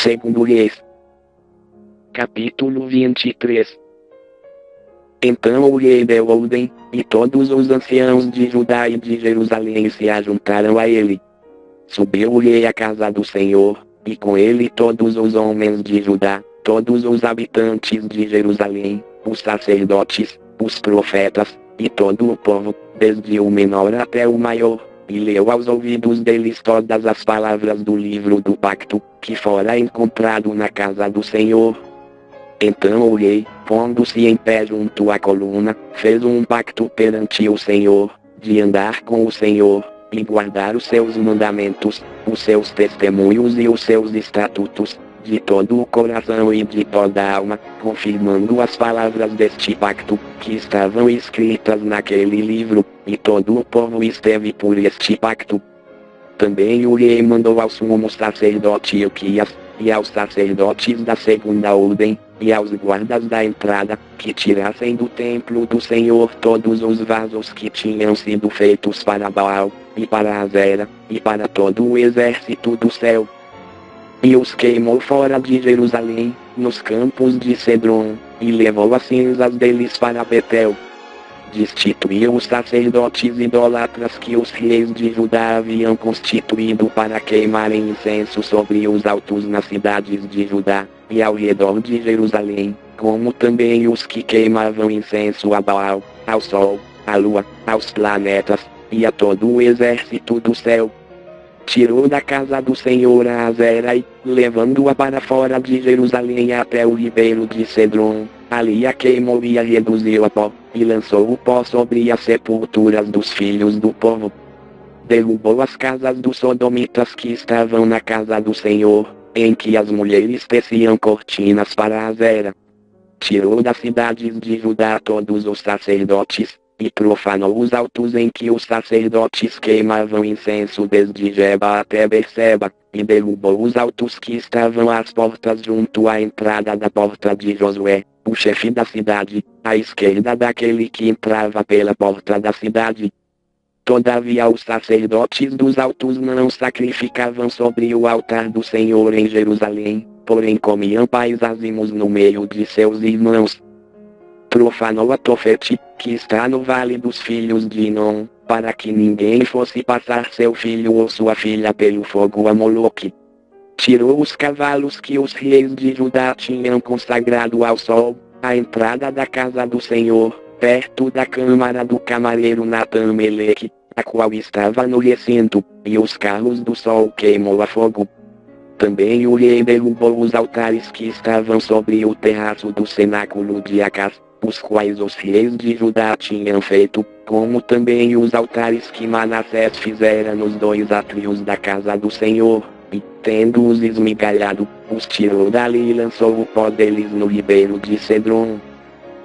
Segundo Reis. Capítulo 23. Então o rei deu ordem, e todos os anciãos de Judá e de Jerusalém se ajuntaram a ele. Subiu o rei à casa do Senhor, e com ele todos os homens de Judá, todos os habitantes de Jerusalém, os sacerdotes, os profetas, e todo o povo, desde o menor até o maior, e leu aos ouvidos deles todas as palavras do livro do pacto, que fora encontrado na casa do Senhor. Então o rei, pondo-se em pé junto à coluna, fez um pacto perante o Senhor, de andar com o Senhor, e guardar os seus mandamentos, os seus testemunhos e os seus estatutos, de todo o coração e de toda a alma, confirmando as palavras deste pacto, que estavam escritas naquele livro, e todo o povo esteve por este pacto. Também o rei mandou ao sumo sacerdote Ilquias, e aos sacerdotes da segunda ordem, e aos guardas da entrada, que tirassem do templo do Senhor todos os vasos que tinham sido feitos para Baal, e para Azera, e para todo o exército do céu. E os queimou fora de Jerusalém, nos campos de Cedron, e levou as cinzas deles para Betel. Destituiu os sacerdotes idólatras que os reis de Judá haviam constituído para queimarem incenso sobre os altos nas cidades de Judá, e ao redor de Jerusalém, como também os que queimavam incenso a Baal, ao sol, à lua, aos planetas, e a todo o exército do céu. Tirou da casa do Senhor a Azera e, levando-a para fora de Jerusalém até o ribeiro de Cedron, ali a queimou e a reduziu a pó, e lançou o pó sobre as sepulturas dos filhos do povo. Derrubou as casas dos sodomitas que estavam na casa do Senhor, em que as mulheres teciam cortinas para Azera. Tirou das cidades de Judá todos os sacerdotes, e profanou os altos em que os sacerdotes queimavam incenso desde Geba até Berseba, e derrubou os altos que estavam às portas junto à entrada da porta de Josué, o chefe da cidade, à esquerda daquele que entrava pela porta da cidade. Todavia os sacerdotes dos altos não sacrificavam sobre o altar do Senhor em Jerusalém, porém comiam pães azimos no meio de seus irmãos. Profanou a Tofete, que está no vale dos filhos de Inom, para que ninguém fosse passar seu filho ou sua filha pelo fogo a Moloque. Tirou os cavalos que os reis de Judá tinham consagrado ao sol, à entrada da casa do Senhor, perto da câmara do camareiro Natan-Meleque, a qual estava no recinto, e os carros do sol queimou a fogo. Também o rei derrubou os altares que estavam sobre o terraço do cenáculo de Acás, os quais os reis de Judá tinham feito, como também os altares que Manassés fizera nos dois átrios da casa do Senhor, e, tendo-os esmigalhado, os tirou dali e lançou o pó deles no ribeiro de Cedron.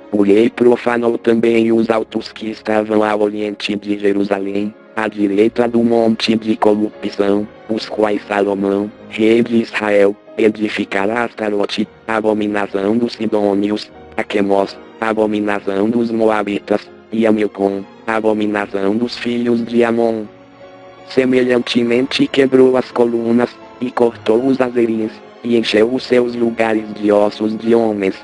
O rei profanou também os altos que estavam ao oriente de Jerusalém, à direita do monte de corrupção, os quais Salomão, rei de Israel, edificara a Astarote, abominação dos Sidônios, a Quemos, abominação dos Moabitas, e a Milcom, abominação dos filhos de Amon. Semelhantemente quebrou as colunas, e cortou os azerins, e encheu os seus lugares de ossos de homens.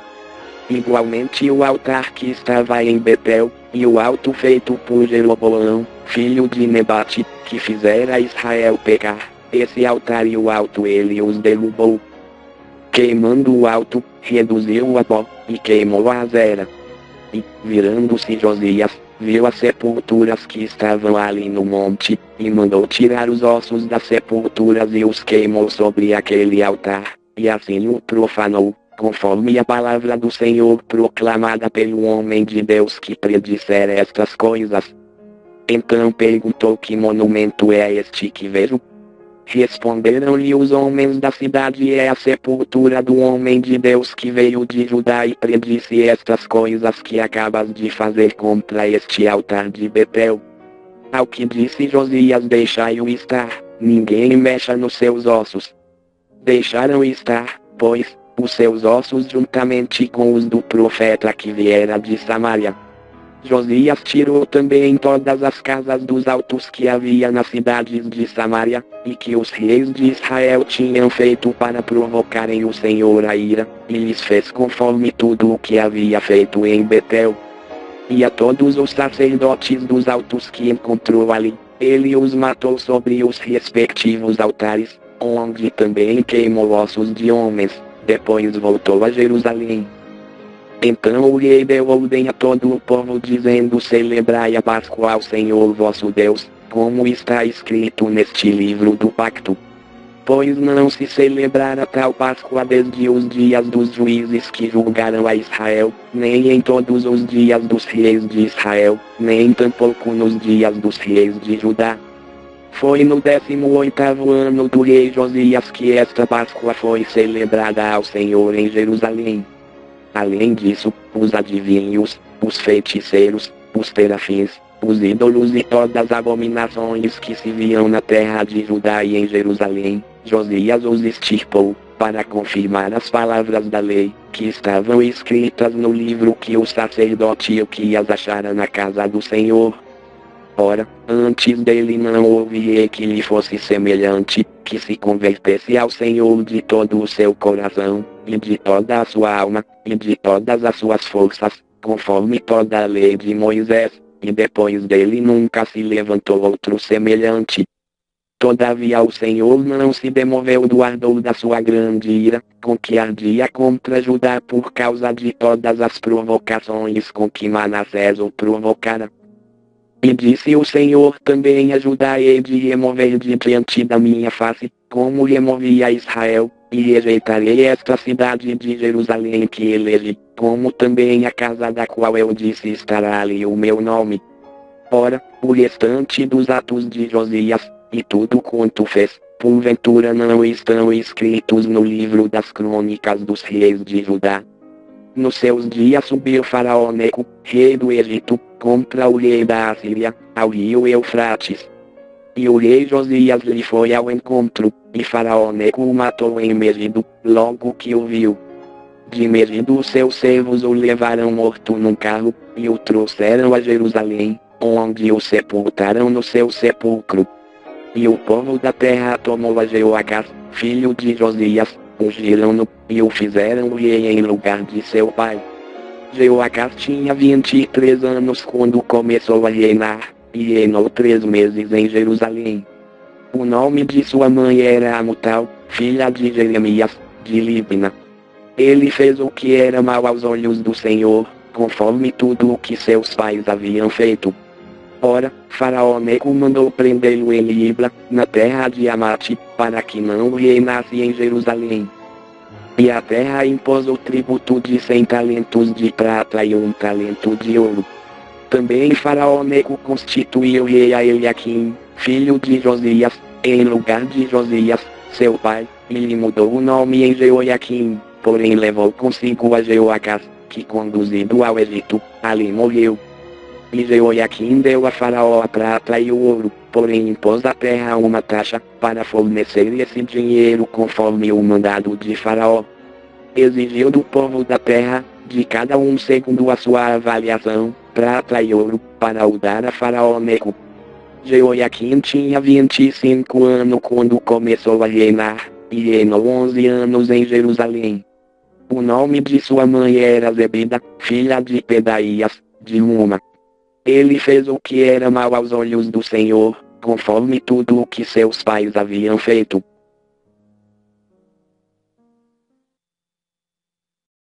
Igualmente o altar que estava em Betel, e o alto feito por Jeroboão, filho de Nebate, que fizera Israel pecar, esse altar e o alto ele os derrubou. Queimando o alto, reduziu-o a pó, e queimou a Azera. E, virando-se Josias, viu as sepulturas que estavam ali no monte, e mandou tirar os ossos das sepulturas e os queimou sobre aquele altar, e assim o profanou, conforme a palavra do Senhor proclamada pelo homem de Deus que predissera estas coisas. Então perguntou: que monumento é este que vejo? Responderam-lhe os homens da cidade: é a sepultura do homem de Deus que veio de Judá e predisse estas coisas que acabas de fazer contra este altar de Betel. Ao que disse Josias: deixai-o estar, ninguém mexa nos seus ossos. Deixaram estar, pois, os seus ossos juntamente com os do profeta que viera de Samaria. Josias tirou também todas as casas dos altos que havia nas cidades de Samaria, e que os reis de Israel tinham feito para provocarem o Senhor a ira, e lhes fez conforme tudo o que havia feito em Betel. E a todos os sacerdotes dos altos que encontrou ali, ele os matou sobre os respectivos altares, onde também queimou ossos de homens. Depois voltou a Jerusalém. Então o rei deu ordem a todo o povo dizendo: celebrai a Páscoa ao Senhor vosso Deus, como está escrito neste livro do pacto. Pois não se celebrara tal Páscoa desde os dias dos juízes que julgaram a Israel, nem em todos os dias dos reis de Israel, nem tampouco nos dias dos reis de Judá. Foi no 18º ano do rei Josias que esta Páscoa foi celebrada ao Senhor em Jerusalém. Além disso, os adivinhos, os feiticeiros, os terafins, os ídolos e todas as abominações que se viam na terra de Judá e em Jerusalém, Josias os extirpou, para confirmar as palavras da lei, que estavam escritas no livro que o sacerdote Ilquias achara na casa do Senhor. Ora, antes dele não houve rei que lhe fosse semelhante, que se convertesse ao Senhor de todo o seu coração, e de toda a sua alma, e de todas as suas forças, conforme toda a lei de Moisés, e depois dele nunca se levantou outro semelhante. Todavia o Senhor não se demoveu do ardor da sua grande ira, com que ardia contra Judá por causa de todas as provocações com que Manassés o provocara. E disse o Senhor também a Judá: hei de remover de diante da minha face, como removi a Israel, e rejeitarei esta cidade de Jerusalém que elegi, como também a casa da qual eu disse estará ali o meu nome. Ora, o restante dos atos de Josias, e tudo quanto fez, porventura não estão escritos no livro das crônicas dos reis de Judá. Nos seus dias subiu Faraó Neco, rei do Egito, contra o rei da Assíria, ao rio Eufrates. E o rei Josias lhe foi ao encontro, e Faraó Neco o matou em Megido, logo que o viu. De Megido os seus servos o levaram morto num carro, e o trouxeram a Jerusalém, onde o sepultaram no seu sepulcro. E o povo da terra tomou a Jeoacás, filho de Josias, ungiram-no, e o fizeram rei em lugar de seu pai. Jeoacás tinha 23 anos quando começou a reinar, e reinou 3 meses em Jerusalém. O nome de sua mãe era Amutal, filha de Jeremias, de Libna. Ele fez o que era mal aos olhos do Senhor, conforme tudo o que seus pais haviam feito. Ora, Faraó Neco mandou prendê-lo em Libla, na terra de Amate, para que não reinasse em Jerusalém. E a terra impôs o tributo de 100 talentos de prata e 1 talento de ouro. Também Faraó Neco constituiu rei a Eliaquim, filho de Josias, em lugar de Josias, seu pai, e lhe mudou o nome em Jeoiaquim, porém levou consigo a Jeoacás, que conduzido ao Egito, ali morreu. E Jeoiaquim deu a Faraó a prata e o ouro, porém impôs à terra uma taxa, para fornecer esse dinheiro conforme o mandado de Faraó. Exigiu do povo da terra, de cada um segundo a sua avaliação, prata e ouro, para o dar a Faraó Neco. Jeoiaquim tinha 25 anos quando começou a reinar, e reinou 11 anos em Jerusalém. O nome de sua mãe era Zebida, filha de Pedaías, de Uma. Ele fez o que era mal aos olhos do Senhor, conforme tudo o que seus pais haviam feito.